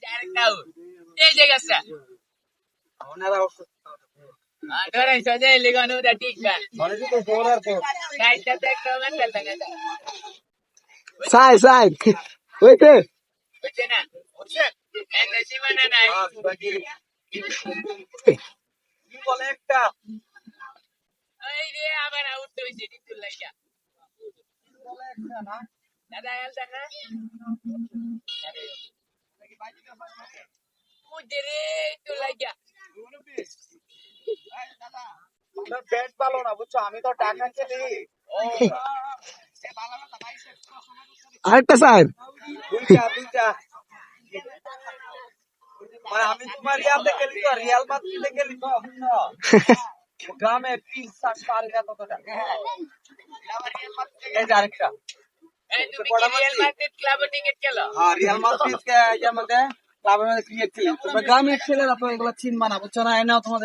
আরেকটা আউট এই যে গেছে ধরেন সজে লিগানো দা ঠিক মানে তো বোলার তো সাইডটা একটা মেন্টাল থাকে সাইড হইছে বুঝছে না বুঝছে এন্ড সীমানা নাই কি বলে একটা এই রে আবার আউট হইছে কিন্তু লাগিয়া বলে একটা না দাদা এলটা না মুজে রে তো লাগিয়া ব্যাট ভালো না বুঝছো আমি তো টাকা খেলি ও আরেকটা সাইড দুইটা মানে আমি তোমার ইয়াতে খেলি তো রিয়াল মাদ্রিদে খেলি তো বুঝছো গ্রামে পিস শাক পারে না ততটা আবার রিয়াল মাদ্রিদ এই আরেকটা এই তুমি কি রিয়াল মাদ্রিদ ক্লাবে টিকিট খেলো হ্যাঁ রিয়াল মাদ্রিদ কে এর মধ্যে ক্লাবের মধ্যে ক্রিকেট খেলি তোমরা গ্রামে খেলে তারপর এগুলো চিনবা না বুঝছো না এনাও তোমাদের